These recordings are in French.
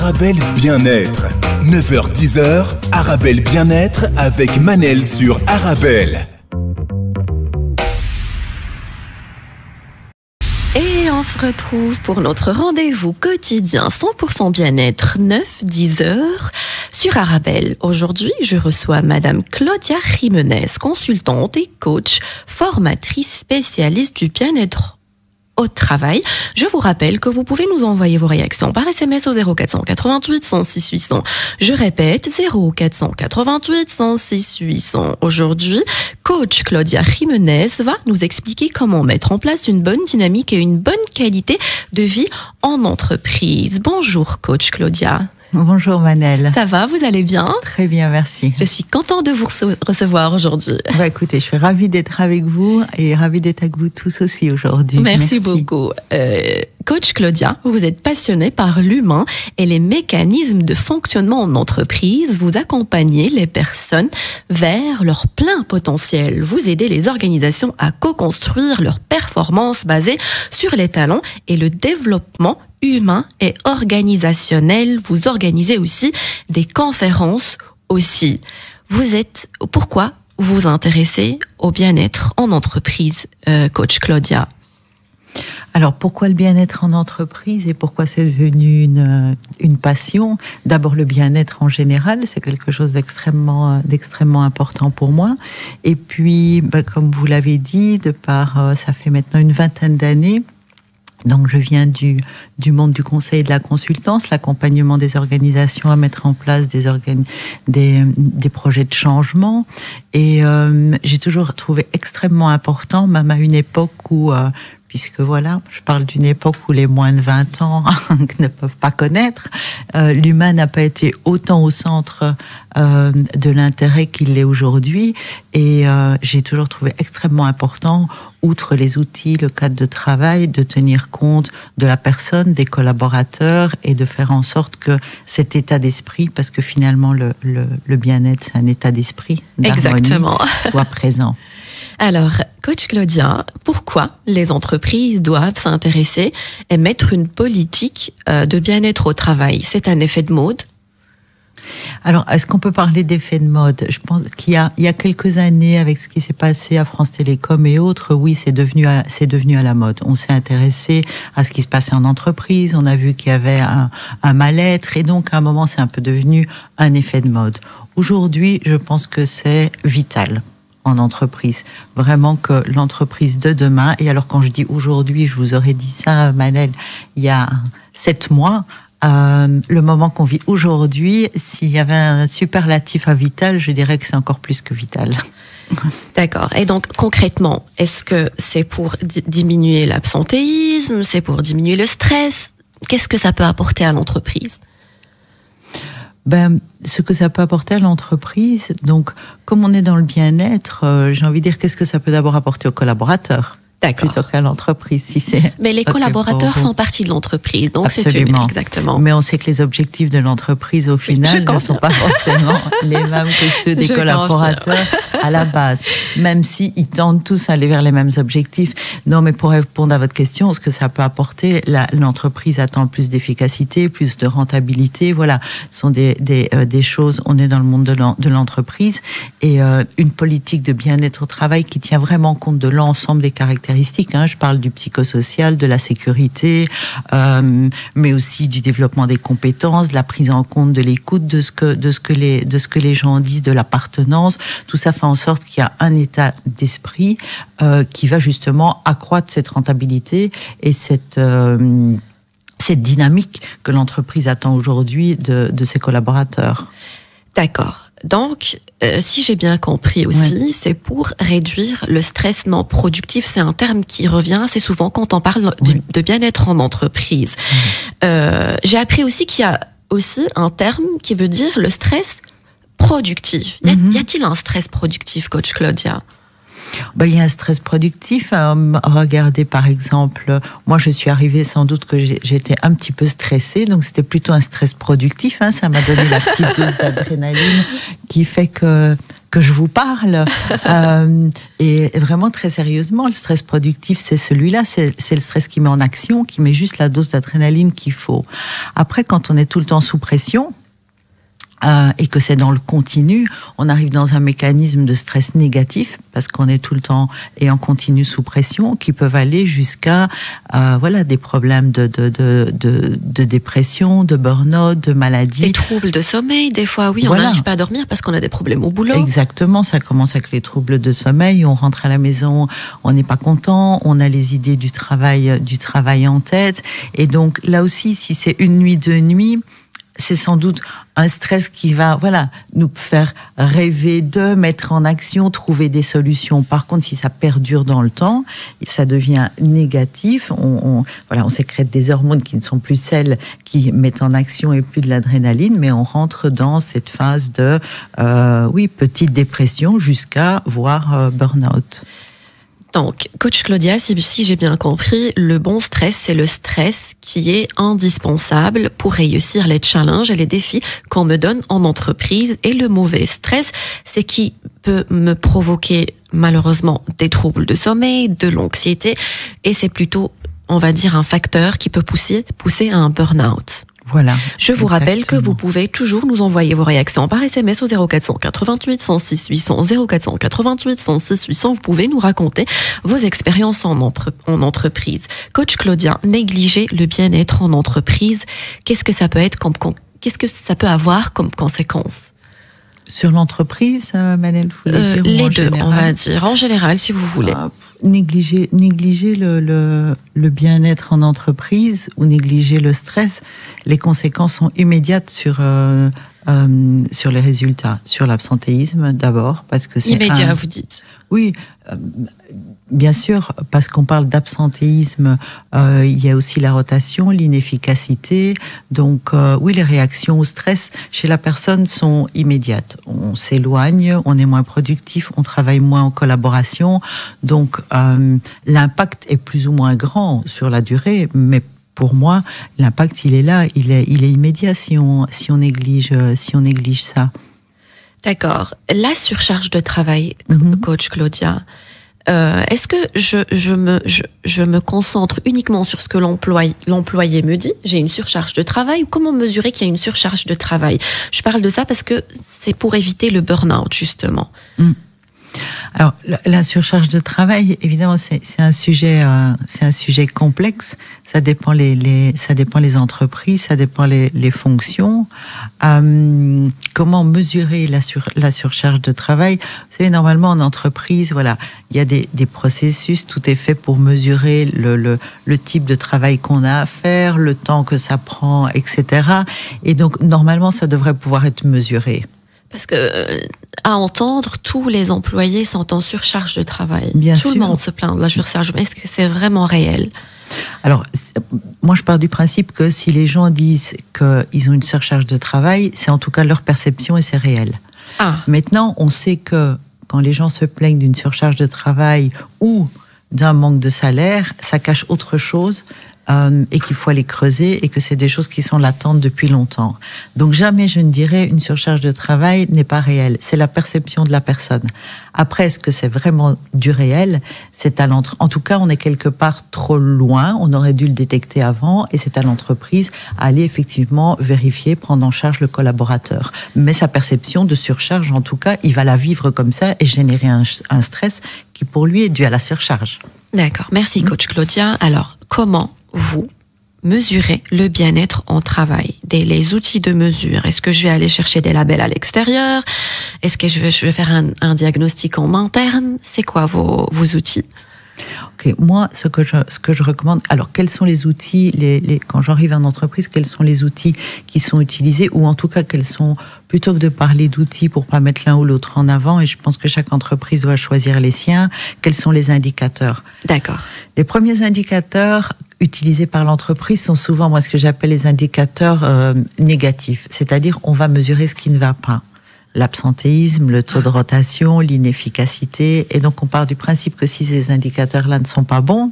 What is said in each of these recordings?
Arabelle Bien-être. 9h-10h, Arabelle Bien-être avec Manel sur Arabelle. Et on se retrouve pour notre rendez-vous quotidien 100% bien-être 9-10 heures sur Arabelle. Aujourd'hui, je reçois Madame Claudia Jiménez, consultante et coach, formatrice spécialiste du bien-être au travail. Je vous rappelle que vous pouvez nous envoyer vos réactions par SMS au 0488 106 800. Je répète, 0488 106 800. Aujourd'hui, coach Claudia Jiménez va nous expliquer comment mettre en place une bonne dynamique et une bonne qualité de vie en entreprise. Bonjour coach Claudia. Bonjour Manel. Ça va, vous allez bien? Très bien, merci. Je suis contente de vous recevoir aujourd'hui. Écoutez, je suis ravie d'être avec vous et ravie d'être avec vous tous aussi aujourd'hui. Merci beaucoup. Coach Claudia, vous êtes passionnée par l'humain et les mécanismes de fonctionnement en entreprise. Vous accompagnez les personnes vers leur plein potentiel. Vous aidez les organisations à co-construire leurs performances basées sur les talents et le développement humain et organisationnel. Vous organisez aussi des conférences aussi. Pourquoi vous vous intéressez au bien-être en entreprise, coach Claudia? Alors, pourquoi le bien-être en entreprise et pourquoi c'est devenu une passion? D'abord, le bien-être en général, c'est quelque chose d'extrêmement important pour moi. Et puis, comme vous l'avez dit, ça fait maintenant une vingtaine d'années. Donc, je viens du monde du conseil et de la consultance, l'accompagnement des organisations à mettre en place des projets de changement. Et j'ai toujours trouvé extrêmement important, même à une époque où... puisque voilà, je parle d'une époque où les moins de 20 ans ne peuvent pas connaître. L'humain n'a pas été autant au centre de l'intérêt qu'il l'est aujourd'hui. Et j'ai toujours trouvé extrêmement important, outre les outils, le cadre de travail, de tenir compte de la personne, des collaborateurs et de faire en sorte que cet état d'esprit, parce que finalement le bien-être, c'est un état d'esprit, d'harmonie, soit présent. Alors, coach Claudia, pourquoi les entreprises doivent s'intéresser et mettre une politique de bien-être au travail? C'est un effet de mode? Alors, est-ce qu'on peut parler d'effet de mode? Je pense qu'il y a quelques années, avec ce qui s'est passé à France Télécom et autres, oui, c'est devenu à la mode. On s'est intéressé à ce qui se passait en entreprise, on a vu qu'il y avait un mal-être, et donc à un moment, c'est un peu devenu un effet de mode. Aujourd'hui, je pense que c'est vital en entreprise. Vraiment que l'entreprise de demain, et alors quand je dis aujourd'hui, je vous aurais dit ça, Manel, il y a 7 mois, le moment qu'on vit aujourd'hui, s'il y avait un superlatif à vital, je dirais que c'est encore plus que vital. D'accord. Et donc, concrètement, est-ce que c'est pour diminuer l'absentéisme, c'est pour diminuer le stress? Qu'est-ce que ça peut apporter à l'entreprise? Ce que ça peut apporter à l'entreprise, donc comme on est dans le bien-être, j'ai envie de dire qu'est-ce que ça peut d'abord apporter aux collaborateurs. D'accord. Plutôt qu'à l'entreprise, si c'est. Mais les collaborateurs font partie de l'entreprise, donc absolument. C'est exactement. Mais on sait que les objectifs de l'entreprise, au final, ne sont pas forcément les mêmes que ceux des collaborateurs à la base, même s'ils tendent tous à aller vers les mêmes objectifs. Non, mais pour répondre à votre question, ce que ça peut apporter, l'entreprise attend plus d'efficacité, plus de rentabilité. Voilà, ce sont des choses. On est dans le monde de l'entreprise et une politique de bien-être au travail qui tient vraiment compte de l'ensemble des caractéristiques. Je parle du psychosocial, de la sécurité, mais aussi du développement des compétences, de la prise en compte de l'écoute, de ce que les gens disent, de l'appartenance. Tout ça fait en sorte qu'il y a un état d'esprit qui va justement accroître cette rentabilité et cette dynamique que l'entreprise attend aujourd'hui de ses collaborateurs. D'accord. Donc, si j'ai bien compris aussi, c'est pour réduire le stress non productif. C'est un terme qui revient assez souvent quand on parle de bien-être en entreprise. J'ai appris aussi qu'il y a aussi un terme qui veut dire le stress productif. Y a-t-il un stress productif, coach Claudia? Il y a un stress productif. Regardez, par exemple, moi je suis arrivée, sans doute que j'étais un petit peu stressée, donc c'était plutôt un stress productif. Ça m'a donné la petite dose d'adrénaline qui fait que que je vous parle. Et vraiment, très sérieusement, le stress productif, c'est celui-là. C'est le stress qui met en action, qui met juste la dose d'adrénaline qu'il faut. Après, quand on est tout le temps sous pression, et que c'est dans le continu, on arrive dans un mécanisme de stress négatif, parce qu'on est tout le temps et en continu sous pression, qui peuvent aller jusqu'à des problèmes de dépression, de burn-out, de maladie. Des troubles de sommeil, des fois, oui, on n'arrive pas à dormir parce qu'on a des problèmes au boulot. Exactement, ça commence avec les troubles de sommeil, on rentre à la maison, on n'est pas content, on a les idées du travail en tête, et donc là aussi, si c'est une nuit, 2 nuits, c'est sans doute un stress qui va nous faire rêver de mettre en action, trouver des solutions. Par contre, si ça perdure dans le temps, ça devient négatif. On sécrète des hormones qui ne sont plus celles qui mettent en action et plus de l'adrénaline, mais on rentre dans cette phase de petite dépression jusqu'à voire burn-out. Donc, coach Claudia, si j'ai bien compris, le bon stress, c'est le stress qui est indispensable pour réussir les challenges et les défis qu'on me donne en entreprise. Et le mauvais stress, c'est qui peut me provoquer malheureusement des troubles de sommeil, de l'anxiété. Et c'est plutôt, on va dire, un facteur qui peut pousser à un burn-out. Voilà. Je vous rappelle que vous pouvez toujours nous envoyer vos réactions par SMS au 0488 106 800 0488 106 800. Vous pouvez nous raconter vos expériences en entreprise. Coach Claudia, négliger le bien-être en entreprise, qu'est-ce que ça peut avoir comme conséquence? Sur l'entreprise, Manel, vous voulez dire les deux, on va dire. En général, si vous voulez. Négliger le bien-être en entreprise ou négliger le stress, les conséquences sont immédiates sur les résultats, sur l'absentéisme d'abord, parce que c'est immédiat, vous dites. Oui, bien sûr, parce qu'on parle d'absentéisme, il y a aussi la rotation, l'inefficacité. Donc, les réactions au stress chez la personne sont immédiates. On s'éloigne, on est moins productif, on travaille moins en collaboration. Donc, l'impact est plus ou moins grand sur la durée, mais pour moi, l'impact, il est là, il est immédiat si on néglige ça. D'accord. La surcharge de travail, coach Claudia, est-ce que je me concentre uniquement sur ce que l'employé me dit, j'ai une surcharge de travail, ou comment mesurer qu'il y a une surcharge de travail? Je parle de ça parce que c'est pour éviter le burn-out, justement. Alors, la surcharge de travail, évidemment, c'est un sujet complexe. Ça dépend les entreprises, ça dépend les fonctions. Comment mesurer la surcharge de travail? Vous savez, normalement, en entreprise, il y a des processus, tout est fait pour mesurer le type de travail qu'on a à faire, le temps que ça prend, etc. Et donc, normalement, ça devrait pouvoir être mesuré. Parce que, à entendre, tous les employés sont en surcharge de travail. Bien sûr. Tout le monde se plaint de la surcharge. Mais est-ce que c'est vraiment réel? Alors, moi, je pars du principe que si les gens disent qu'ils ont une surcharge de travail, c'est en tout cas leur perception et c'est réel. Maintenant, on sait que quand les gens se plaignent d'une surcharge de travail ou d'un manque de salaire, ça cache autre chose. Et qu'il faut aller creuser et que c'est des choses qui sont latentes depuis longtemps. Donc jamais je ne dirais une surcharge de travail n'est pas réelle. C'est la perception de la personne. Après, est-ce que c'est vraiment du réel? C'est à en tout cas, on est quelque part trop loin. On aurait dû le détecter avant et c'est à l'entreprise à aller effectivement vérifier, prendre en charge le collaborateur. Mais sa perception de surcharge, en tout cas, il va la vivre comme ça et générer un stress qui pour lui est dû à la surcharge. D'accord. Merci, coach Claudia. Alors, comment vous mesurez le bien-être en travail? Les outils de mesure. Est-ce que je vais aller chercher des labels à l'extérieur? Est-ce que je vais faire un diagnostic en interne? C'est quoi vos outils? Ok, moi, ce que je recommande. Alors, quels sont les outils quand j'arrive en entreprise, quels sont les outils qui sont utilisés, ou en tout cas, quels sont, plutôt que de parler d'outils pour pas mettre l'un ou l'autre en avant, et je pense que chaque entreprise doit choisir les siens, quels sont les indicateurs? D'accord. Les premiers indicateurs utilisés par l'entreprise sont souvent, moi, ce que j'appelle les indicateurs négatifs. C'est-à-dire, on va mesurer ce qui ne va pas. L'absentéisme, le taux de rotation, l'inefficacité. Et donc, on part du principe que si ces indicateurs-là ne sont pas bons,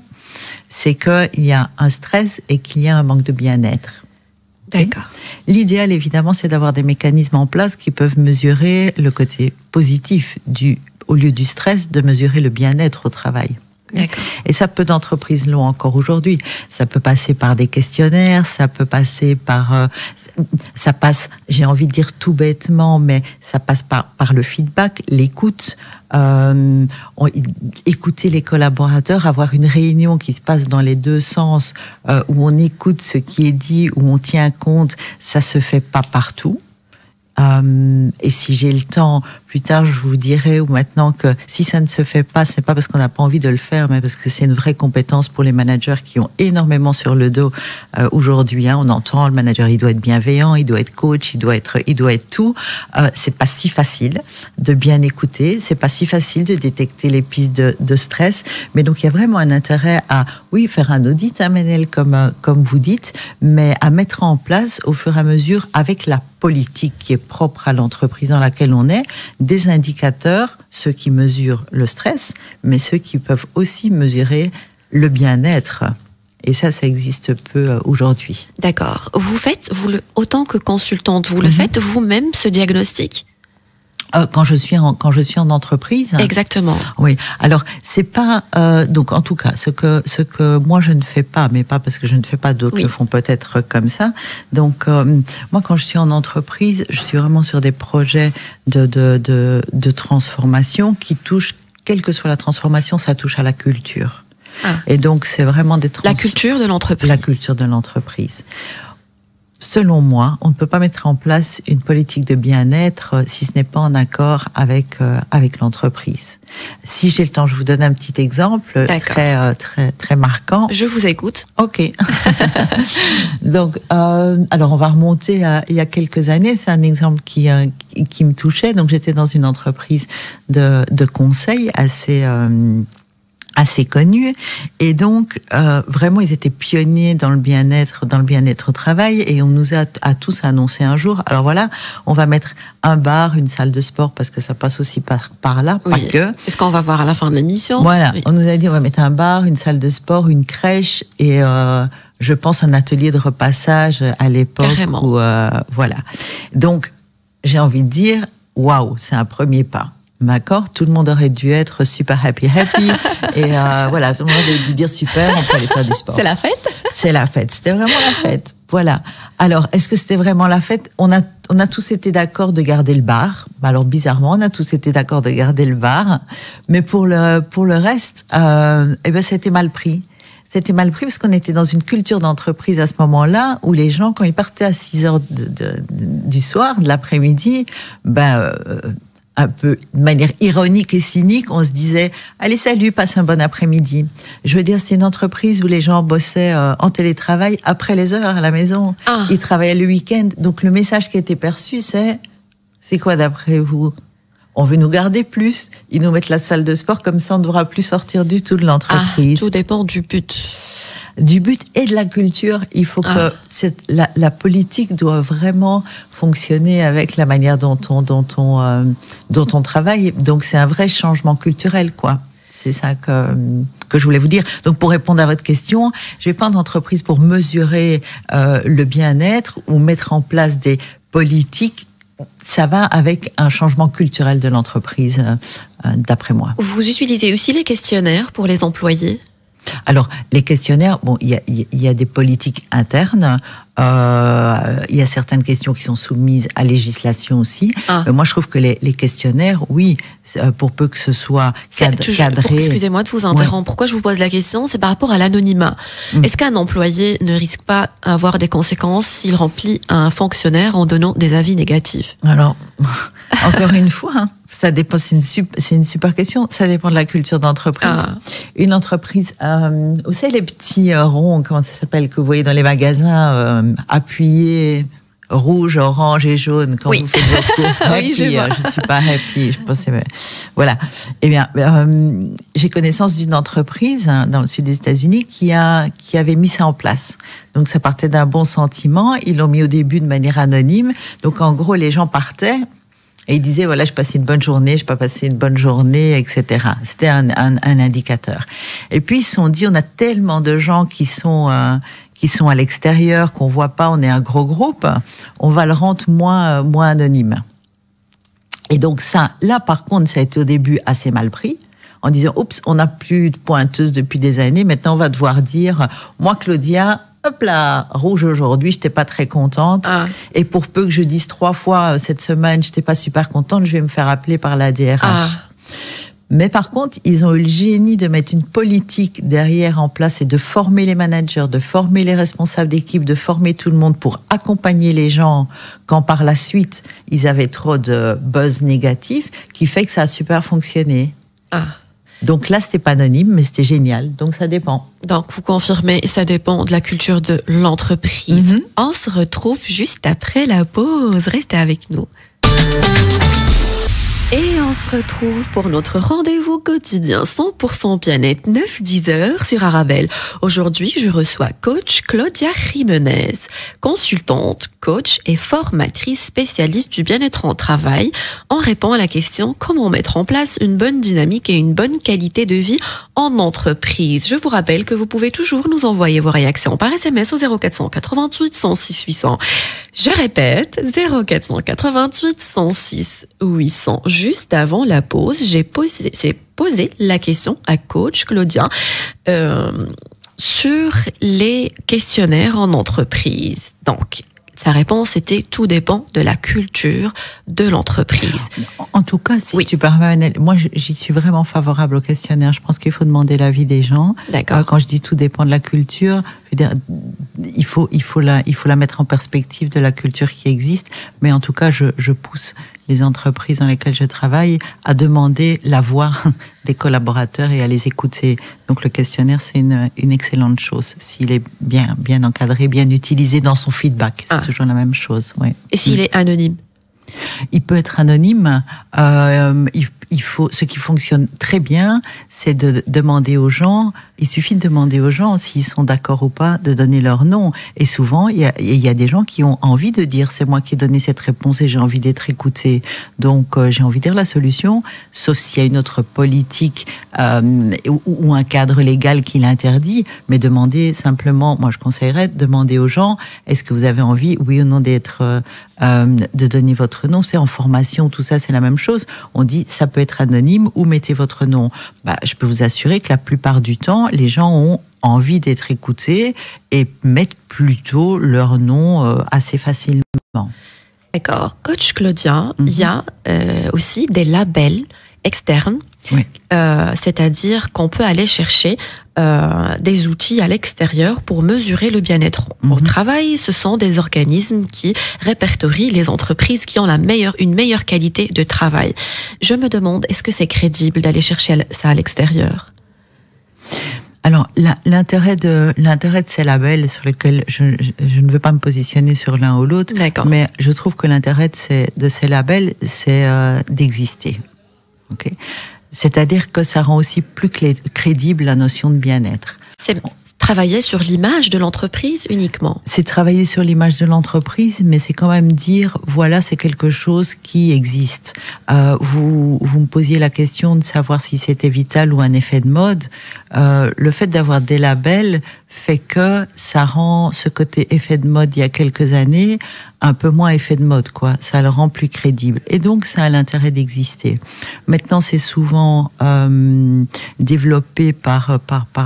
c'est qu'il y a un stress et qu'il y a un manque de bien-être. D'accord. L'idéal, évidemment, c'est d'avoir des mécanismes en place qui peuvent mesurer le côté positif au lieu du stress, de mesurer le bien-être au travail. D'accord. Et ça, peu d'entreprises l'ont encore aujourd'hui. Ça peut passer par des questionnaires, ça peut passer par... ça passe, j'ai envie de dire tout bêtement, mais ça passe par le feedback, l'écoute, écouter les collaborateurs, avoir une réunion qui se passe dans les deux sens, où on écoute ce qui est dit, où on tient compte, ça se fait pas partout. Et si j'ai le temps, plus tard, je vous dirai, ou maintenant, que si ça ne se fait pas, c'est pas parce qu'on n'a pas envie de le faire, mais parce que c'est une vraie compétence pour les managers qui ont énormément sur le dos aujourd'hui. On entend le manager, il doit être bienveillant, il doit être coach, il doit être tout. C'est pas si facile de bien écouter, c'est pas si facile de détecter les pistes de stress. Mais donc il y a vraiment un intérêt à, oui, faire un audit, Manel, comme vous dites, mais à mettre en place au fur et à mesure avec la politique qui est propre à l'entreprise dans laquelle on est, des indicateurs, ceux qui mesurent le stress, mais ceux qui peuvent aussi mesurer le bien-être. Et ça existe peu aujourd'hui. D'accord. Autant que consultante, vous le faites vous-même, ce diagnostic ? Quand je suis en entreprise. Exactement. Oui. Alors c'est pas donc en tout cas ce que moi je ne fais pas, mais pas parce que je ne fais pas, d'autres le font peut-être comme ça. Donc moi quand je suis en entreprise, je suis vraiment sur des projets de transformation qui touchent, quelle que soit la transformation, ça touche à la culture. Et donc c'est vraiment la culture de l'entreprise. La culture de l'entreprise. Selon moi, on ne peut pas mettre en place une politique de bien-être si ce n'est pas en accord avec l'entreprise. Si j'ai le temps, je vous donne un petit exemple très marquant. Je vous écoute. Ok. Donc, alors on va remonter il y a quelques années. C'est un exemple qui me touchait. Donc, j'étais dans une entreprise de conseil assez connus, et donc vraiment ils étaient pionniers dans le bien-être au travail, et on nous a tous annoncé un jour, alors voilà, on va mettre un bar, une salle de sport, parce que ça passe aussi par là, pas que. C'est ce qu'on va voir à la fin de l'émission. Voilà, on nous a dit on va mettre un bar, une salle de sport, une crèche, et je pense un atelier de repassage à l'époque. Carrément. Où, voilà. Donc j'ai envie de dire, waouh, c'est un premier pas. D'accord, tout le monde aurait dû être super happy, et voilà, tout le monde aurait dû dire super, on peut aller faire du sport. C'est la fête ? C'est la fête, c'était vraiment la fête. Voilà. Alors, est-ce que c'était vraiment la fête ? On a tous été d'accord de garder le bar. Alors, bizarrement, on a tous été d'accord de garder le bar, mais pour le reste, c'était mal pris. C'était mal pris parce qu'on était dans une culture d'entreprise à ce moment-là où les gens, quand ils partaient à 6h du soir, de l'après-midi, un peu de manière ironique et cynique, on se disait « Allez, salut, passe un bon après-midi ». Je veux dire, c'est une entreprise où les gens bossaient en télétravail après les heures à la maison. Ils travaillaient le week-end. Donc, le message qui a été perçu, c'est quoi d'après vous ? On veut nous garder plus. Ils nous mettent la salle de sport, comme ça, on ne devra plus sortir du tout de l'entreprise. Tout dépend du but. Du but et de la culture. Il faut que la politique doit vraiment fonctionner avec la manière dont on travaille. Donc c'est un vrai changement culturel, quoi. C'est ça que je voulais vous dire. Donc pour répondre à votre question, je n'ai pas d'entreprise pour mesurer le bien-être ou mettre en place des politiques. Ça va avec un changement culturel de l'entreprise, d'après moi. Vous utilisez aussi les questionnaires pour les employés ? Alors, les questionnaires, bon, il y a des politiques internes. Il y a certaines questions qui sont soumises à législation aussi. Moi, je trouve que les questionnaires, oui, pour peu que ce soit cadré. Excusez-moi de vous interrompre. Ouais. Pourquoi je vous pose la question ? C'est par rapport à l'anonymat. Est-ce qu'un employé ne risque pas d'avoir des conséquences s'il remplit un fonctionnaire en donnant des avis négatifs ? Alors, encore une fois, ça dépend. C'est une super question. Ça dépend de la culture d'entreprise. Une entreprise, vous savez les petits ronds, comment ça s'appelle, que vous voyez dans les magasins, appuyés, rouge, orange et jaune, quand vous faites vos courses. Happy, je suis pas happy. Je pensais, voilà. Eh bien, j'ai connaissance d'une entreprise dans le sud des États-Unis qui avait mis ça en place. Donc ça partait d'un bon sentiment. Ils l'ont mis au début de manière anonyme. Donc en gros, les gens partaient. Et ils disaient, voilà, je passais une bonne journée, je n'ai pas passé une bonne journée, etc. C'était un indicateur. Et puis, ils se sont dit, on a tellement de gens qui sont qui sont à l'extérieur, qu'on voit pas, on est un gros groupe, on va le rendre moins anonyme. Et donc ça, là par contre, ça a été au début assez mal pris, en disant, oups, on n'a plus de pointeuse depuis des années, maintenant on va devoir dire, moi Claudia, hop là, rouge aujourd'hui, je n'étais pas très contente. Et pour peu que je dise 3 fois cette semaine, je n'étais pas super contente, je vais me faire appeler par la DRH. Mais par contre, ils ont eu le génie de mettre une politique derrière en place et de former les managers, de former les responsables d'équipe, de former tout le monde pour accompagner les gens quand par la suite, ils avaient trop de buzz négatif, qui fait que ça a super fonctionné. Donc là, c'était pas anonyme, mais c'était génial. Donc ça dépend. Donc vous confirmez, ça dépend de la culture de l'entreprise. On se retrouve juste après la pause. Restez avec nous. Et on se retrouve pour notre rendez-vous quotidien 100% bien-être 9-10 heures sur Arabelle. Aujourd'hui, je reçois coach Claudia Jiménez, consultante, coach et formatrice spécialiste du bien-être en travail. On répond à la question comment mettre en place une bonne dynamique et une bonne qualité de vie en entreprise. Je vous rappelle que vous pouvez toujours nous envoyer vos réactions par SMS au 0488 106 800. Je répète, 0488 106 800. Juste avant la pause, j'ai posé la question à coach Claudia sur les questionnaires en entreprise. Donc, sa réponse était tout dépend de la culture de l'entreprise. En tout cas, si tu permets, moi j'y suis vraiment favorable au questionnaire. Je pense qu'il faut demander l'avis des gens. D'accord. Quand je dis tout dépend de la culture, je veux dire, il faut la mettre en perspective de la culture qui existe. Mais en tout cas, je pousse les entreprises dans lesquelles je travaille à demander la voix des collaborateurs et à les écouter. Donc le questionnaire, c'est une excellente chose. S'il est bien encadré, bien utilisé dans son feedback, c'est toujours la même chose. Ouais. Et s'il est anonyme? Il peut être anonyme. Il faut, ce qui fonctionne très bien, c'est de demander aux gens. Il suffit de demander aux gens s'ils sont d'accord ou pas de donner leur nom. Et souvent, il y a des gens qui ont envie de dire c'est moi qui ai donné cette réponse et j'ai envie d'être écouté. Donc, j'ai envie de dire la solution, sauf s'il y a une autre politique ou un cadre légal qui l'interdit. Mais demander simplement, moi je conseillerais de demander aux gens est-ce que vous avez envie, oui ou non, d'être de donner votre nom. C'est en formation, tout ça, c'est la même chose. On dit ça peut être anonyme ou mettez votre nom. Je peux vous assurer que la plupart du temps, les gens ont envie d'être écoutés et mettent plutôt leur nom assez facilement. D'accord. Coach Claudia, il y a aussi des labels externes, c'est-à-dire qu'on peut aller chercher des outils à l'extérieur pour mesurer le bien-être au travail. Ce sont des organismes qui répertorient les entreprises qui ont une meilleure qualité de travail. Je me demande, est-ce que c'est crédible d'aller chercher ça à l'extérieur? Alors, l'intérêt de ces labels sur lesquels je ne veux pas me positionner sur l'un ou l'autre, mais je trouve que l'intérêt de ces labels, c'est d'exister. Okay. C'est-à-dire que ça rend aussi plus crédible la notion de bien-être. C'est travailler sur l'image de l'entreprise uniquement. C'est travailler sur l'image de l'entreprise, mais c'est quand même dire, voilà, c'est quelque chose qui existe. Vous me posiez la question de savoir si c'était vital ou un effet de mode. Le fait d'avoir des labels fait que ça rend ce côté effet de mode il y a quelques années un peu moins effet de mode, quoi. Ça le rend plus crédible. Et donc, ça a l'intérêt d'exister. Maintenant, c'est souvent développé par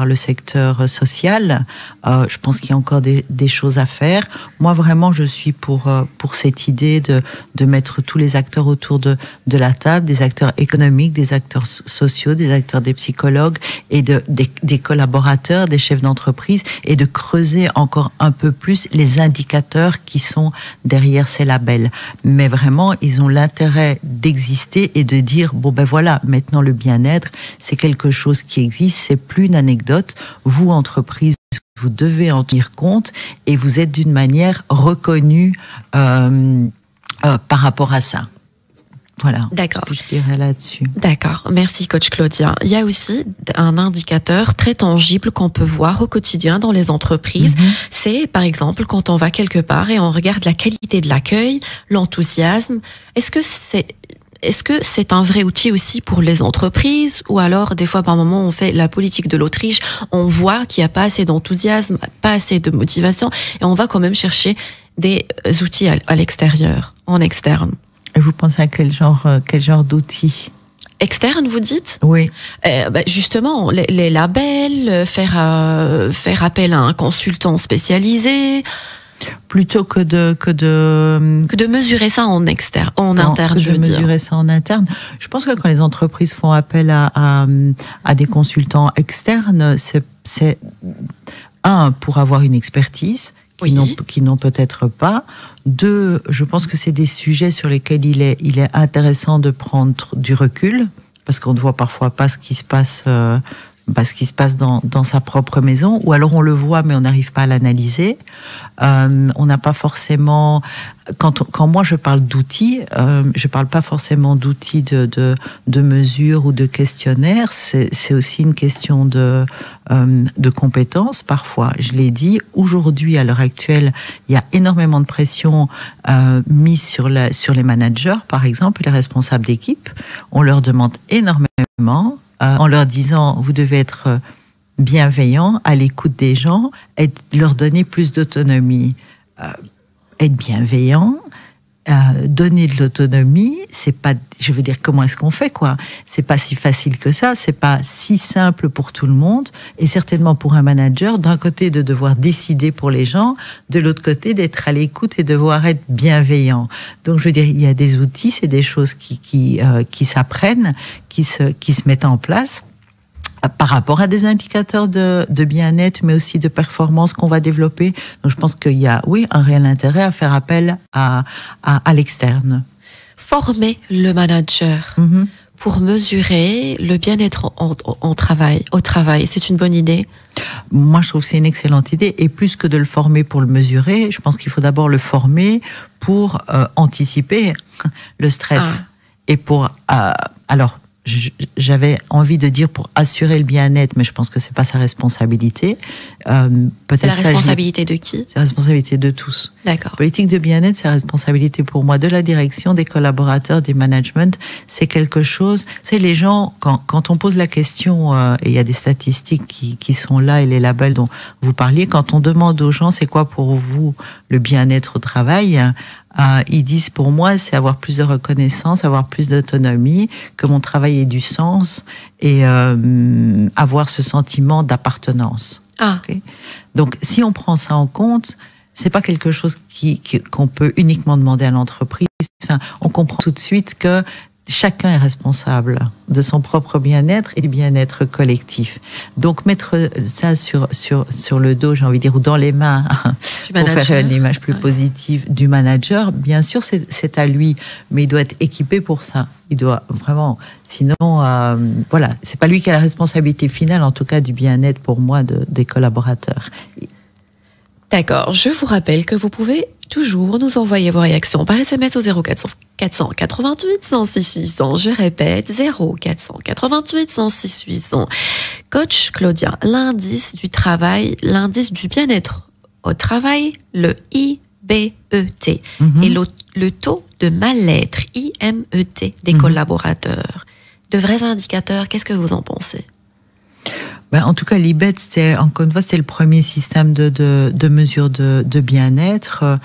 le secteur social. Je pense qu'il y a encore des choses à faire. Moi, vraiment, je suis pour cette idée de mettre tous les acteurs autour de la table, des acteurs économiques, des acteurs sociaux, des acteurs des psychologues et des collaborateurs, des chefs d'entreprise, et de creuser encore un peu plus les indicateurs qui sont derrière ces labels. Mais vraiment, ils ont l'intérêt d'exister et de dire, bon ben voilà, maintenant le bien-être, c'est quelque chose qui existe, c'est plus une anecdote. Vous, entreprise, vous devez en tenir compte et vous êtes d'une manière reconnue par rapport à ça. Voilà. D'accord. Ce que je dirais là-dessus. D'accord. Merci, coach Claudia. Il y a aussi un indicateur très tangible qu'on peut voir au quotidien dans les entreprises. C'est, par exemple, quand on va quelque part et on regarde la qualité de l'accueil, l'enthousiasme. Est-ce est-ce que c'est un vrai outil aussi pour les entreprises, ou alors des fois par moment on fait la politique de l'Autriche, on voit qu'il n'y a pas assez d'enthousiasme, pas assez de motivation, et on va quand même chercher des outils à l'extérieur, en externe. Et vous pensez à quel genre d'outils? Externe, vous dites? Oui. Justement, les labels, faire appel à un consultant spécialisé. Plutôt que de mesurer ça en externe, en interne, je veux dire. Mesurer ça en interne. Je pense que quand les entreprises font appel à des consultants externes, c'est pour avoir une expertise qui n'ont peut-être pas. 2, je pense que c'est des sujets sur lesquels il est intéressant de prendre du recul, parce qu'on ne voit parfois pas ce qui se passe dans sa propre maison, ou alors on le voit mais on n'arrive pas à l'analyser. On n'a pas forcément... Quand moi je parle d'outils, je parle pas forcément d'outils de mesure ou de questionnaire. C'est aussi une question de compétences parfois. Je l'ai dit, aujourd'hui, à l'heure actuelle, il y a énormément de pression mise sur les managers, par exemple, les responsables d'équipe. On leur demande énormément, en leur disant vous devez être bienveillant, à l'écoute des gens, et leur donner plus d'autonomie. Être bienveillant, donner de l'autonomie, c'est pas, je veux dire, comment est-ce qu'on fait, quoi? C'est pas si facile que ça, c'est pas si simple pour tout le monde, et certainement pour un manager, d'un côté de devoir décider pour les gens, de l'autre côté d'être à l'écoute et devoir être bienveillant. Donc je veux dire, il y a des outils, c'est des choses qui s'apprennent, qui se mettent en place par rapport à des indicateurs de bien-être, mais aussi de performance qu'on va développer. Donc je pense qu'il y a, oui, un réel intérêt à faire appel à l'externe. Former le manager pour mesurer le bien-être au travail, c'est une bonne idée? Moi, je trouve que c'est une excellente idée. Et plus que de le former pour le mesurer, je pense qu'il faut d'abord le former pour anticiper le stress. Et pour... alors, j'avais envie de dire pour assurer le bien-être, mais je pense que c'est pas sa responsabilité. C'est la responsabilité de qui? C'est la responsabilité de tous. D'accord. Politique de bien-être, c'est la responsabilité pour moi de la direction, des collaborateurs, des managements. C'est quelque chose. C'est les gens, quand on pose la question, et il y a des statistiques qui sont là et les labels dont vous parliez, quand on demande aux gens c'est quoi pour vous le bien-être au travail, ils disent pour moi c'est avoir plus de reconnaissance, avoir plus d'autonomie, que mon travail ait du sens et avoir ce sentiment d'appartenance. Okay? Donc si on prend ça en compte, c'est pas quelque chose qu'on peut uniquement demander à l'entreprise. Enfin, on comprend tout de suite que chacun est responsable de son propre bien-être et du bien-être collectif. Donc mettre ça sur le dos, j'ai envie de dire, ou dans les mains, pour faire une image plus positive du manager, bien sûr c'est à lui, mais il doit être équipé pour ça. Il doit vraiment, sinon, voilà, c'est pas lui qui a la responsabilité finale, en tout cas du bien-être pour moi des collaborateurs. D'accord, je vous rappelle que vous pouvez toujours nous envoyer vos réactions par SMS au 0488 106 800. Je répète, 0488 106 800. Coach Claudia, l'indice du travail, l'indice du bien-être au travail, le IBET, et le taux de mal-être, IMET, des collaborateurs. De vrais indicateurs, qu'est-ce que vous en pensez? En tout cas, l'IBET, encore une fois, c'était le premier système de mesure de bien-être.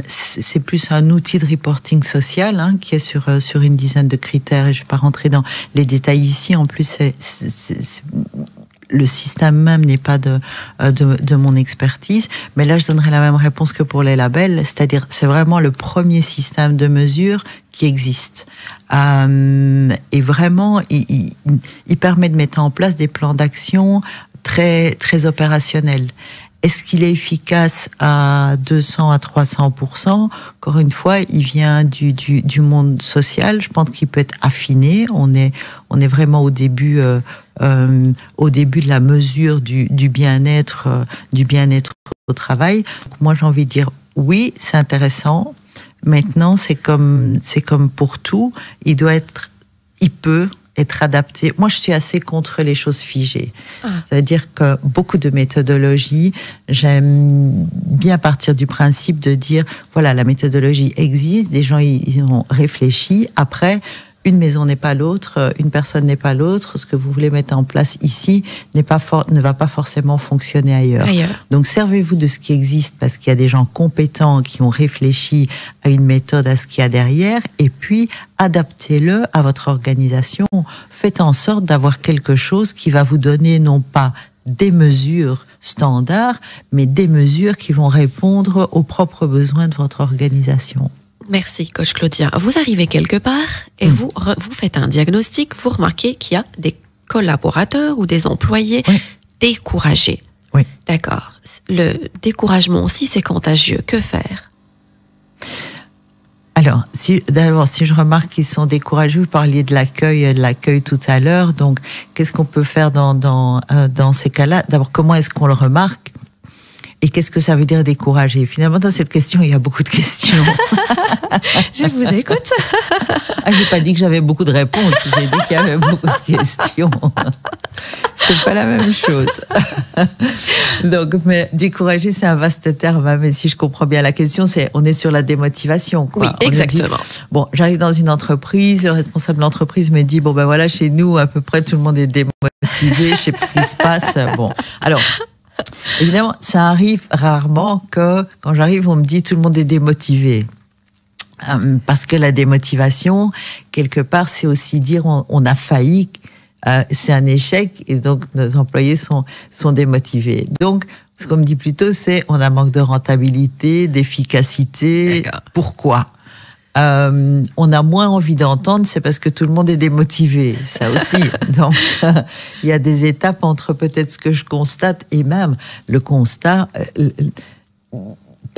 C'est plus un outil de reporting social qui est sur une dizaine de critères, et je ne vais pas rentrer dans les détails ici. En plus, le système même n'est pas de mon expertise, mais là je donnerai la même réponse que pour les labels, c'est-à-dire c'est vraiment le premier système de mesure qui existe. Et vraiment, il permet de mettre en place des plans d'action très, très opérationnels. Est-ce qu'il est efficace à 200 à 300%? Encore une fois, il vient du monde social. Je pense qu'il peut être affiné. On est vraiment au début de la mesure du bien-être au travail. Donc moi, j'ai envie de dire oui, c'est intéressant. Maintenant, c'est comme pour tout, il peut être adapté. Moi, je suis assez contre les choses figées. C'est-à-dire que beaucoup de méthodologies, j'aime bien partir du principe de dire, voilà, la méthodologie existe, des gens ils ont réfléchi. Après, une maison n'est pas l'autre, une personne n'est pas l'autre. Ce que vous voulez mettre en place ici ne va pas forcément fonctionner ailleurs. Donc, servez-vous de ce qui existe parce qu'il y a des gens compétents qui ont réfléchi à une méthode, à ce qu'il y a derrière, et puis adaptez-le à votre organisation. Faites en sorte d'avoir quelque chose qui va vous donner non pas des mesures standards, mais des mesures qui vont répondre aux propres besoins de votre organisation. Merci, coach Claudia. Vous arrivez quelque part et vous faites un diagnostic, vous remarquez qu'il y a des collaborateurs ou des employés découragés. Oui. D'accord. Le découragement aussi, c'est contagieux. Que faire? Alors, si je remarque qu'ils sont découragés, vous parliez de l'accueil tout à l'heure. Donc, qu'est-ce qu'on peut faire dans ces cas-là? D'abord, comment est-ce qu'on le remarque? Et qu'est-ce que ça veut dire décourager? Finalement, dans cette question, il y a beaucoup de questions. Je vous écoute. J'ai pas dit que j'avais beaucoup de réponses, j'ai dit qu'il y avait beaucoup de questions. C'est pas la même chose. Donc, mais décourager, c'est un vaste terme, hein, mais si je comprends bien la question, on est sur la démotivation, quoi. Oui, exactement. Bon, j'arrive dans une entreprise, le responsable de l'entreprise me dit, bon ben voilà, chez nous, à peu près tout le monde est démotivé, je sais pas ce qui se passe. Bon, alors, évidemment, ça arrive rarement que quand j'arrive, on me dit tout le monde est démotivé. Parce que la démotivation, quelque part, c'est aussi dire on a failli, c'est un échec et donc nos employés sont démotivés. Donc, ce qu'on me dit plutôt, c'est on a manque de rentabilité, d'efficacité. D'accord. Pourquoi ? On a moins envie d'entendre, c'est parce que tout le monde est démotivé, ça aussi. Donc, il y a des étapes entre peut-être ce que je constate et même le constat.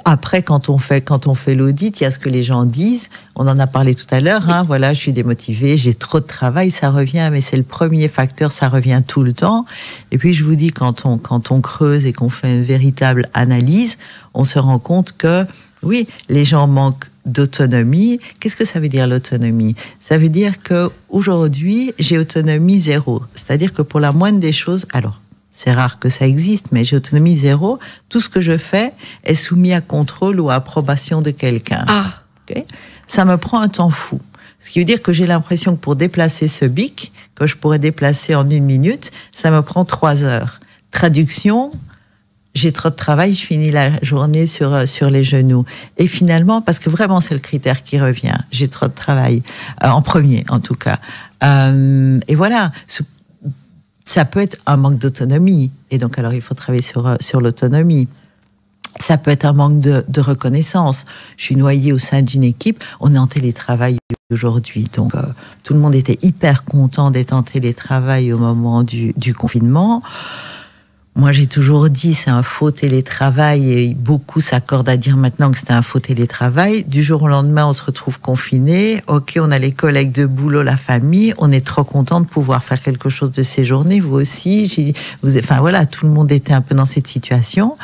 Après, quand on fait l'audit, il y a ce que les gens disent. On en a parlé tout à l'heure. Hein, voilà, je suis démotivée, j'ai trop de travail, ça revient, mais c'est le premier facteur, ça revient tout le temps. Et puis, je vous dis, quand on creuse et qu'on fait une véritable analyse, on se rend compte que, oui, les gens manquent d'autonomie. Qu'est-ce que ça veut dire l'autonomie? Ça veut dire qu'aujourd'hui, j'ai autonomie zéro. C'est-à-dire que pour la moindre des choses, alors, c'est rare que ça existe, mais j'ai autonomie zéro. Tout ce que je fais est soumis à contrôle ou à approbation de quelqu'un. Okay? Ça me prend un temps fou. Ce qui veut dire que j'ai l'impression que pour déplacer ce bic, que je pourrais déplacer en 1 minute, ça me prend 3 heures. Traduction, j'ai trop de travail, je finis la journée sur les genoux. Et finalement, parce que vraiment c'est le critère qui revient, j'ai trop de travail, en premier en tout cas. Et voilà, ça peut être un manque d'autonomie. Et donc alors il faut travailler sur l'autonomie. Ça peut être un manque de reconnaissance. Je suis noyée au sein d'une équipe, on est en télétravail aujourd'hui. Donc tout le monde était hyper content d'être en télétravail au moment du confinement. Moi, j'ai toujours dit c'est un faux télétravail et beaucoup s'accordent à dire maintenant que c'est un faux télétravail. Du jour au lendemain, on se retrouve confiné. Ok, on a les collègues de boulot, la famille. On est trop content de pouvoir faire quelque chose de ces journées. Vous aussi. Enfin voilà, tout le monde était un peu dans cette situation.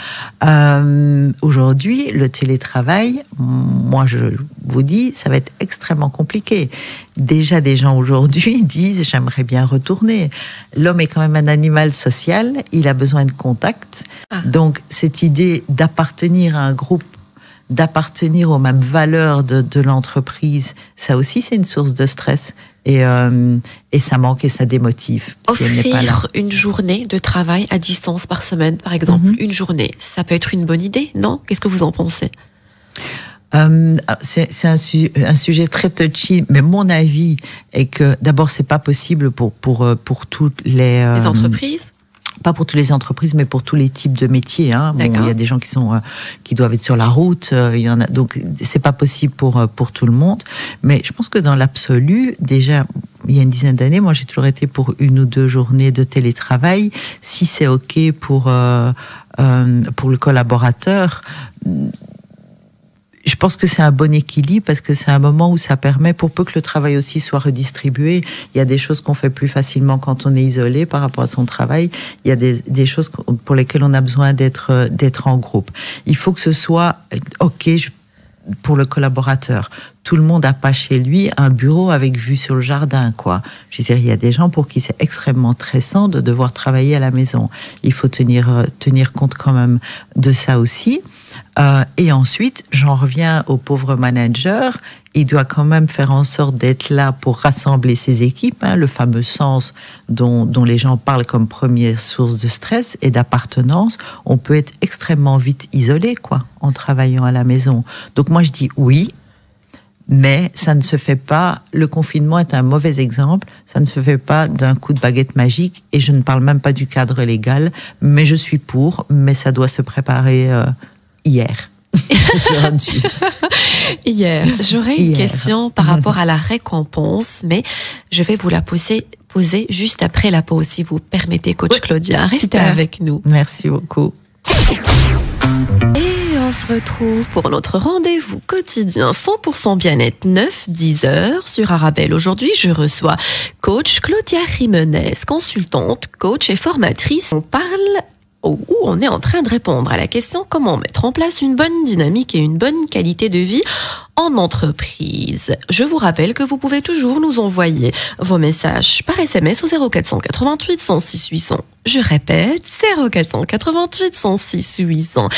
Aujourd'hui, le télétravail, moi, je vous dis, ça va être extrêmement compliqué. Déjà, des gens aujourd'hui disent j'aimerais bien retourner. L'homme est quand même un animal social, il a besoin de contact. Donc, cette idée d'appartenir à un groupe, d'appartenir aux mêmes valeurs de l'entreprise, ça aussi, c'est une source de stress. Et ça manque et ça démotive. Offrir si elle n'est pas là. une journée de travail à distance par semaine, par exemple, une journée, ça peut être une bonne idée, non? Qu'est-ce que vous en pensez? C'est un sujet très touchy, mais mon avis est que d'abord c'est pas possible pour toutes les entreprises. Pas pour toutes les entreprises, mais pour tous les types de métiers. Hein. Bon, il y a des gens qui doivent être sur la route. Il y en a, donc c'est pas possible pour tout le monde. Mais je pense que dans l'absolu, déjà il y a une dizaine d'années, moi j'ai toujours été pour 1 ou 2 journées de télétravail. Si c'est ok pour le collaborateur. Je pense que c'est un bon équilibre parce que c'est un moment où ça permet, pour peu que le travail aussi soit redistribué, il y a des choses qu'on fait plus facilement quand on est isolé par rapport à son travail. Il y a des choses pour lesquelles on a besoin d'être en groupe. Il faut que ce soit ok. pour le collaborateur. Tout le monde n'a pas chez lui un bureau avec vue sur le jardin, quoi. Je veux dire, il y a des gens pour qui c'est extrêmement stressant de devoir travailler à la maison. Il faut tenir compte quand même de ça aussi. Et ensuite, j'en reviens au pauvre manager. Il doit quand même faire en sorte d'être là pour rassembler ses équipes, le fameux sens dont les gens parlent comme première source de stress et d'appartenance. On peut être extrêmement vite isolé, quoi, en travaillant à la maison. Donc moi, je dis oui, mais ça ne se fait pas. Le confinement est un mauvais exemple. Ça ne se fait pas d'un coup de baguette magique. Et je ne parle même pas du cadre légal, mais je suis pour. Mais ça doit se préparer hier. Hier, j'aurais une question par rapport à la récompense, mais je vais vous la poser juste après la pause, si vous permettez, coach Claudia. Restez avec nous. Merci beaucoup. Et on se retrouve pour notre rendez-vous quotidien 100% bien-être 9-10 heures sur Arabelle. Aujourd'hui, je reçois coach Claudia Jiménez, consultante, coach et formatrice. On parle où on est en train de répondre à la question comment mettre en place une bonne dynamique et une bonne qualité de vie en entreprise. Je vous rappelle que vous pouvez toujours nous envoyer vos messages par SMS au 0488 106 800. Je répète, 0488 106 800.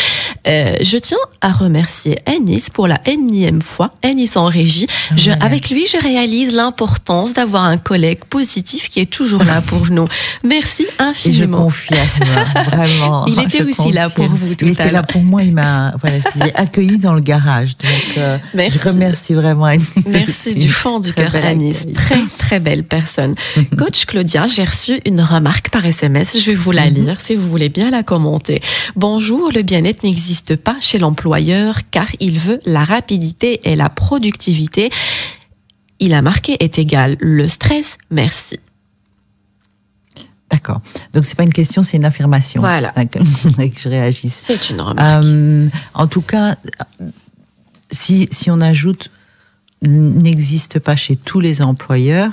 Je tiens à remercier Anis pour la énième fois. Anis en régie. Avec lui, je réalise l'importance d'avoir un collègue positif qui est toujours là pour nous. Merci infiniment. Et je confirme, vraiment. Il était aussi là pour vous tout à l'heure. Il était là pour moi, il m'a accueilli dans le garage. Donc, merci. Je remercie vraiment Anis. Merci du fond du cœur, Anis. Très, très belle personne. Coach Claudia, j'ai reçu une remarque par SMS. Je vais vous la lire si vous voulez bien la commenter. Bonjour, le bien-être n'existe pas chez l'employeur car il veut la rapidité et la productivité. Il a marqué est égal le stress, merci. D'accord. Donc c'est pas une question, c'est une affirmation. Voilà. Que je réagisse. C'est une remarque. En tout cas, si on ajoute n'existe pas chez tous les employeurs,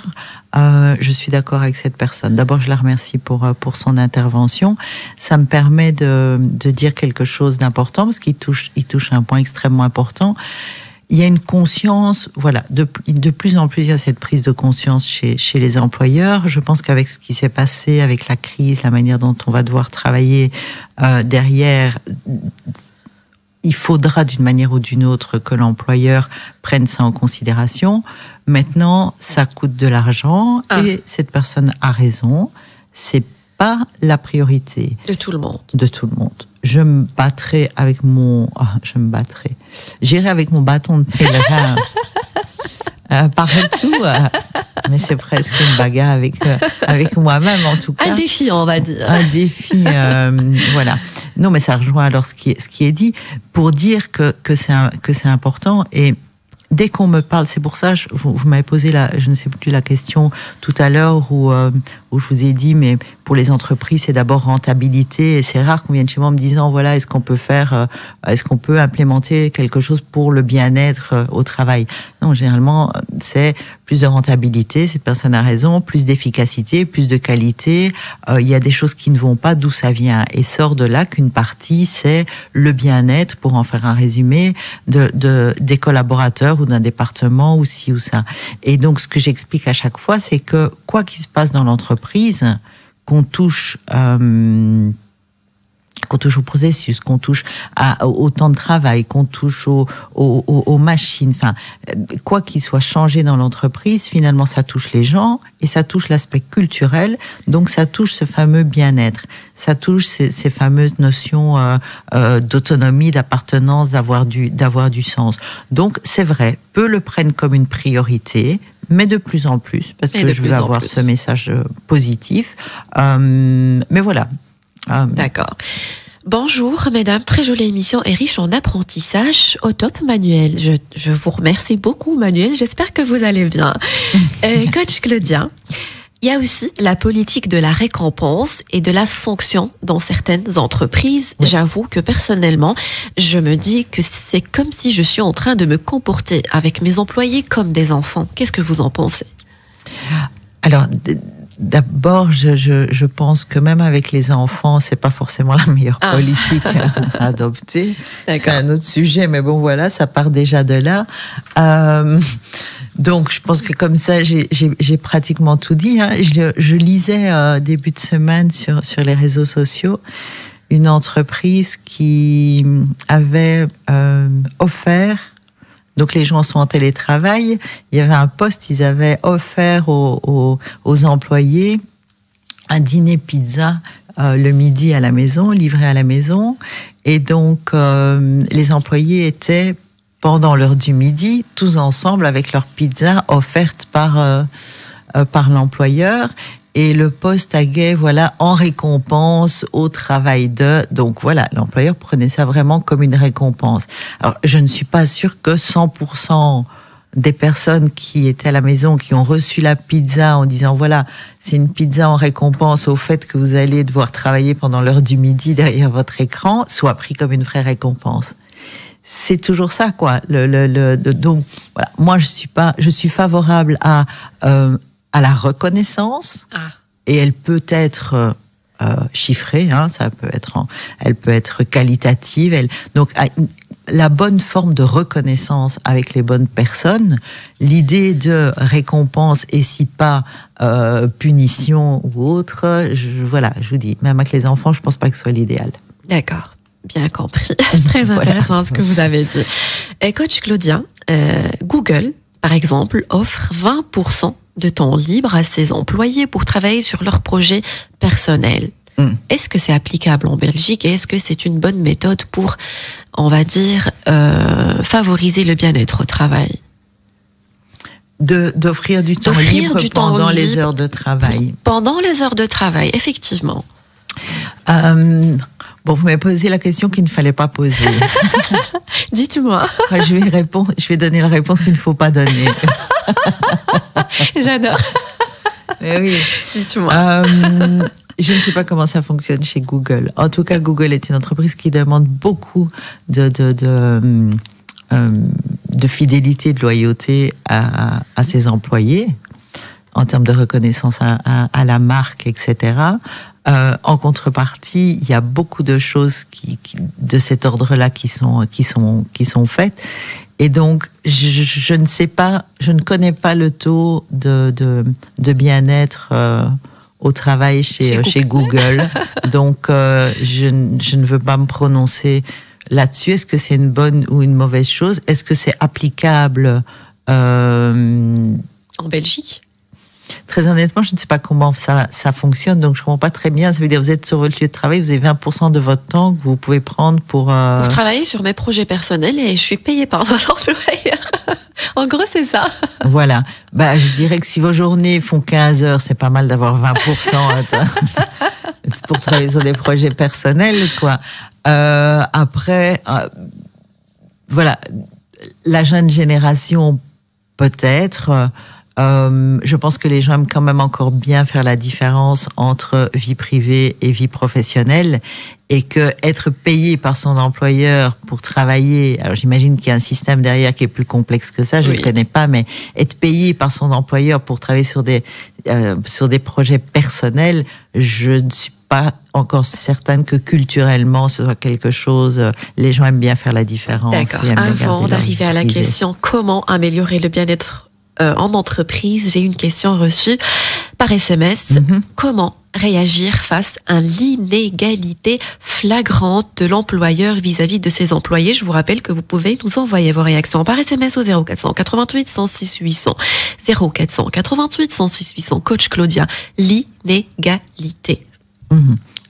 je suis d'accord avec cette personne. D'abord, je la remercie pour son intervention. Ça me permet de dire quelque chose d'important parce qu'il touche un point extrêmement important. Il y a une conscience, voilà, de plus en plus, il y a cette prise de conscience chez les employeurs. Je pense qu'avec ce qui s'est passé, avec la crise, la manière dont on va devoir travailler derrière, il faudra d'une manière ou d'une autre que l'employeur prenne ça en considération. Maintenant, ça coûte de l'argent et cette personne a raison. C'est pas la priorité. De tout le monde. De tout le monde. Je me battrai avec mon... J'irai avec mon bâton de pèlerin par-dessous. Mais c'est presque une bagarre avec moi-même, en tout cas. Un défi, on va dire. Un défi, voilà. Non, mais ça rejoint alors ce qui est dit, pour dire que c'est important. Et dès qu'on me parle, c'est pour ça, vous m'avez posé je ne sais plus la question tout à l'heure où je vous ai dit, mais pour les entreprises, c'est d'abord rentabilité. Et c'est rare qu'on vienne chez moi en me disant, voilà, est-ce qu'on peut implémenter quelque chose pour le bien-être au travail? Non, généralement, c'est plus de rentabilité, cette personne a raison, plus d'efficacité, plus de qualité. Il y a des choses qui ne vont pas, d'où ça vient. Et sort de là qu'une partie, c'est le bien-être, pour en faire un résumé, des collaborateurs ou d'un département ou ci ou ça. Et donc, ce que j'explique à chaque fois, c'est que quoi qu'il se passe dans l'entreprise, qu'on touche au processus, qu'on touche au temps de travail, qu'on touche aux machines, enfin, quoi qu'il soit changé dans l'entreprise, finalement, ça touche les gens et ça touche l'aspect culturel, donc ça touche ce fameux bien-être, ça touche ces fameuses notions d'autonomie, d'appartenance, d'avoir du sens. Donc, c'est vrai, peu le prennent comme une priorité, mais de plus en plus, parce que je veux avoir ce message positif. Mais voilà. D'accord. Bonjour mesdames, très jolie émission et riche en apprentissage. Au top Manuel, je vous remercie beaucoup Manuel, j'espère que vous allez bien. Coach Claudia, il y a aussi la politique de la récompense et de la sanction dans certaines entreprises. Oui. J'avoue que personnellement, je me dis que c'est comme si je suis en train de me comporter avec mes employés comme des enfants. Qu'est-ce que vous en pensez ? Alors, D'abord, je pense que même avec les enfants, c'est pas forcément la meilleure politique à adopter. C'est un autre sujet, mais bon, voilà, ça part déjà de là. Donc, je pense que comme ça, j'ai pratiquement tout dit. Hein. Je lisais début de semaine sur les réseaux sociaux une entreprise qui avait offert. Donc les gens sont en télétravail. Il y avait un poste, ils avaient offert aux employés un dîner pizza le midi à la maison, livré à la maison. Et donc les employés étaient pendant l'heure du midi tous ensemble avec leur pizza offerte par l'employeur. Et le poste taguait, voilà, en récompense au travail de... Donc voilà, l'employeur prenait ça vraiment comme une récompense. Alors, je ne suis pas sûre que 100% des personnes qui étaient à la maison, qui ont reçu la pizza en disant, voilà, c'est une pizza en récompense au fait que vous allez devoir travailler pendant l'heure du midi derrière votre écran, soit pris comme une vraie récompense. C'est toujours ça, quoi. Donc, voilà, moi, je suis favorable à la reconnaissance, et elle peut être chiffrée, hein, elle peut être qualitative. Donc, la bonne forme de reconnaissance avec les bonnes personnes, l'idée de récompense et si pas punition ou autre, je vous dis, même avec les enfants, je pense pas que ce soit l'idéal. D'accord, bien compris. Très intéressant ce que vous avez dit. Et coach Claudia, Google, par exemple, offre 20% de temps libre à ses employés pour travailler sur leurs projets personnels. Est-ce que c'est applicable en Belgique et est-ce que c'est une bonne méthode pour, on va dire, favoriser le bien-être au travail? D'offrir du temps libre pendant les heures de travail. Pendant les heures de travail, effectivement. Bon, vous m'avez posé la question qu'il ne fallait pas poser. Dites-moi. Je vais donner la réponse qu'il ne faut pas donner. J'adore. Mais oui. Dites-moi. Je ne sais pas comment ça fonctionne chez Google. En tout cas, Google est une entreprise qui demande beaucoup de fidélité, de loyauté à ses employés, en termes de reconnaissance à la marque, etc. En contrepartie, il y a beaucoup de choses de cet ordre-là qui sont faites. Et donc, je ne sais pas, je ne connais pas le taux de bien-être au travail chez Google. Donc, je ne veux pas me prononcer là-dessus. Est-ce que c'est une bonne ou une mauvaise chose? Est-ce que c'est applicable en Belgique? Très honnêtement, je ne sais pas comment ça fonctionne, donc je ne comprends pas très bien. Ça veut dire que vous êtes sur votre lieu de travail, vous avez 20% de votre temps que vous pouvez prendre pour travailler sur mes projets personnels et je suis payée par mon employeur. En gros, c'est ça. Voilà. Je dirais que si vos journées font 15 heures, c'est pas mal d'avoir 20% pour travailler sur des projets personnels, quoi. Après, voilà, la jeune génération, peut-être... je pense que les gens aiment quand même encore bien faire la différence entre vie privée et vie professionnelle et que être payé par son employeur pour travailler, alors j'imagine qu'il y a un système derrière qui est plus complexe que ça, je ne le connais pas, mais être payé par son employeur pour travailler sur des projets personnels, je ne suis pas encore certaine que culturellement ce soit quelque chose, les gens aiment bien faire la différence. D'accord. Avant d'arriver à la question comment améliorer le bien-être en entreprise, j'ai une question reçue par SMS. Comment réagir face à l'inégalité flagrante de l'employeur vis-à-vis de ses employés? Je vous rappelle que vous pouvez nous envoyer vos réactions par SMS au 0488 106 800. 0488 106 800. Coach Claudia, l'inégalité.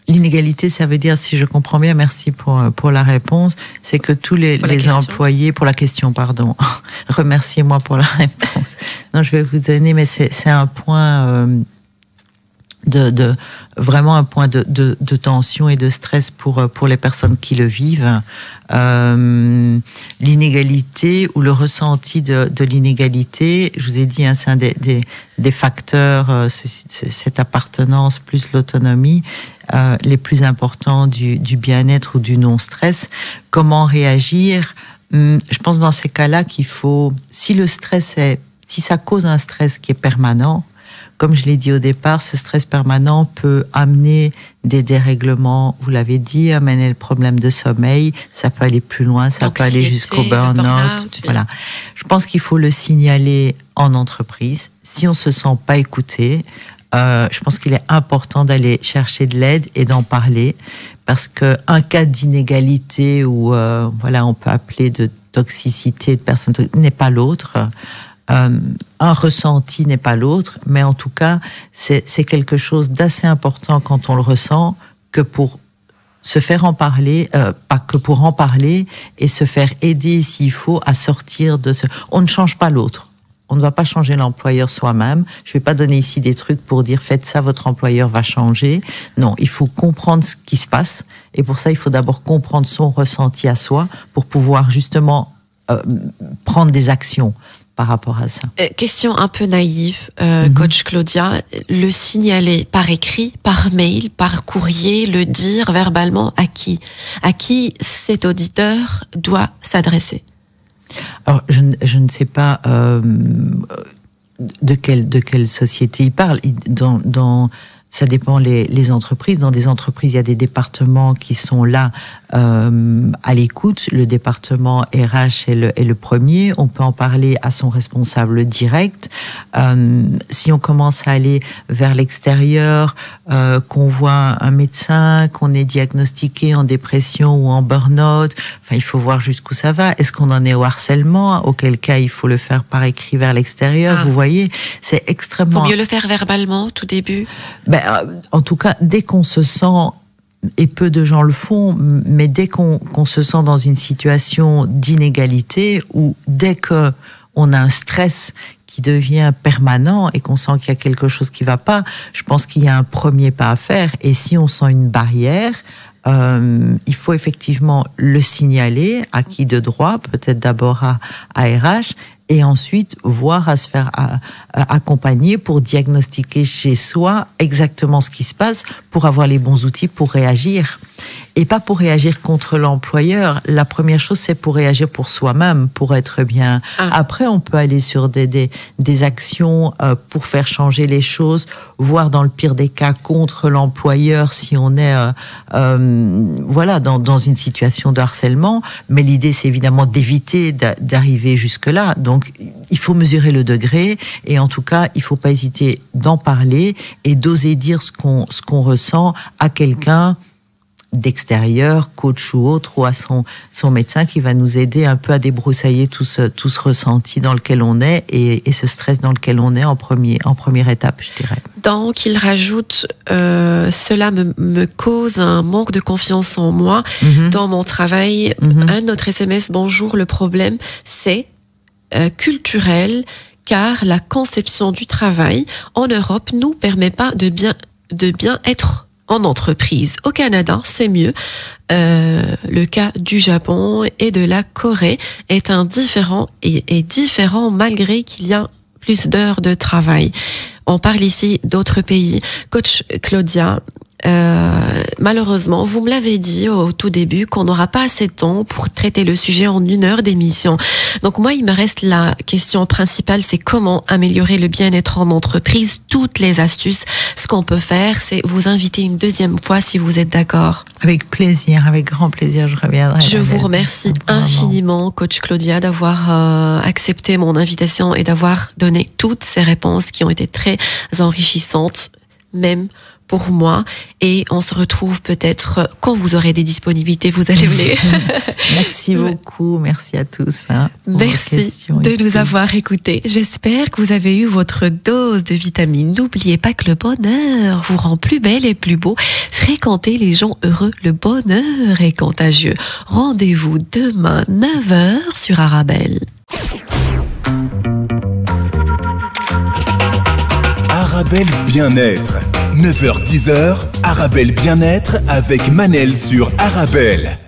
L'inégalité, ça veut dire, si je comprends bien, merci pour la réponse, c'est que tous les employés, pour la question, pardon, remerciez-moi pour la réponse. Non, je vais vous donner, mais c'est un point vraiment un point de tension et de stress pour les personnes qui le vivent. L'inégalité ou le ressenti de l'inégalité, je vous ai dit, hein, c'est un des facteurs, cette appartenance plus l'autonomie, les plus importants du bien-être ou du non-stress. Comment réagir? Je pense dans ces cas-là qu'il faut, si ça cause un stress qui est permanent, comme je l'ai dit au départ, ce stress permanent peut amener des dérèglements, vous l'avez dit, amener le problème de sommeil, ça peut aller plus loin, ça peut aller jusqu'au burn-out. Voilà. Je pense qu'il faut le signaler en entreprise. Si on se sent pas écouté, je pense qu'il est important d'aller chercher de l'aide et d'en parler, parce qu'un cas d'inégalité ou voilà, on peut appeler de toxicité de personne n'est pas l'autre. Un ressenti n'est pas l'autre, mais en tout cas, c'est quelque chose d'assez important quand on le ressent, que pour se faire en parler, pas que pour en parler, et se faire aider s'il faut à sortir de ce... On ne change pas l'autre. On ne va pas changer l'employeur soi-même. Je ne vais pas donner ici des trucs pour dire faites ça, votre employeur va changer. Non, il faut comprendre ce qui se passe. Et pour ça, il faut d'abord comprendre son ressenti à soi pour pouvoir justement prendre des actions par rapport à ça. Question un peu naïve, coach Claudia, le signaler par écrit, par mail, par courrier, le dire verbalement à qui? À qui cet auditeur doit s'adresser? Alors, je ne sais pas de quelle société il parle. Ça dépend les entreprises. Dans des entreprises, il y a des départements qui sont là à l'écoute. Le département RH est le premier. On peut en parler à son responsable direct. Si on commence à aller vers l'extérieur, qu'on voit un médecin, qu'on est diagnostiqué en dépression ou en burn-out, enfin, il faut voir jusqu'où ça va. Est-ce qu'on en est au harcèlement? Auquel cas, il faut le faire par écrit vers l'extérieur. Vous voyez, c'est extrêmement... Faut mieux le faire verbalement, tout début? En tout cas, dès qu'on se sent, et peu de gens le font, mais dès qu'on se sent dans une situation d'inégalité, ou dès qu'on a un stress qui devient permanent et qu'on sent qu'il y a quelque chose qui ne va pas, je pense qu'il y a un premier pas à faire. Et si on sent une barrière, il faut effectivement le signaler à qui de droit, peut-être d'abord à RH, et ensuite voir à se faire accompagner pour diagnostiquer chez soi exactement ce qui se passe, pour avoir les bons outils pour réagir. Et pas pour réagir contre l'employeur. La première chose, c'est pour réagir pour soi-même, pour être bien. Après, on peut aller sur des actions pour faire changer les choses, voire dans le pire des cas contre l'employeur si on est voilà, dans une situation de harcèlement. Mais l'idée, c'est évidemment d'éviter d'arriver jusque-là. Donc, il faut mesurer le degré et en tout cas, il ne faut pas hésiter d'en parler et d'oser dire ce qu'on ressent à quelqu'un d'extérieur, coach ou autre, ou à son médecin qui va nous aider un peu à débroussailler tout ce ressenti dans lequel on est et ce stress dans lequel on est en première étape, je dirais. Donc, il rajoute, cela me cause un manque de confiance en moi dans mon travail. Un autre SMS, bonjour, le problème, c'est culturel, car la conception du travail en Europe nous permet pas de bien être en entreprise. Au Canada, c'est mieux. Le cas du Japon et de la Corée est différent malgré qu'il y a plus d'heures de travail. On parle ici d'autres pays. Coach Claudia, malheureusement, vous me l'avez dit au tout début qu'on n'aura pas assez de temps pour traiter le sujet en 1 heure d'émission. Donc moi, il me reste la question principale, c'est comment améliorer le bien-être en entreprise, toutes les astuces. Ce qu'on peut faire, c'est vous inviter une deuxième fois si vous êtes d'accord. Avec plaisir, avec grand plaisir, je reviendrai. Je vous remercie infiniment, coach Claudia, d'avoir accepté mon invitation et d'avoir donné toutes ces réponses qui ont été très enrichissantes, même pour moi, et on se retrouve peut-être quand vous aurez des disponibilités, vous allez me les... Merci beaucoup, merci à tous. Merci de nous avoir écoutés. J'espère que vous avez eu votre dose de vitamines. N'oubliez pas que le bonheur vous rend plus belle et plus beau. Fréquentez les gens heureux, le bonheur est contagieux. Rendez-vous demain 9h sur Arabelle. Arabelle Bien-être. 9h-10h, Arabelle Bien-être avec Manel sur Arabelle.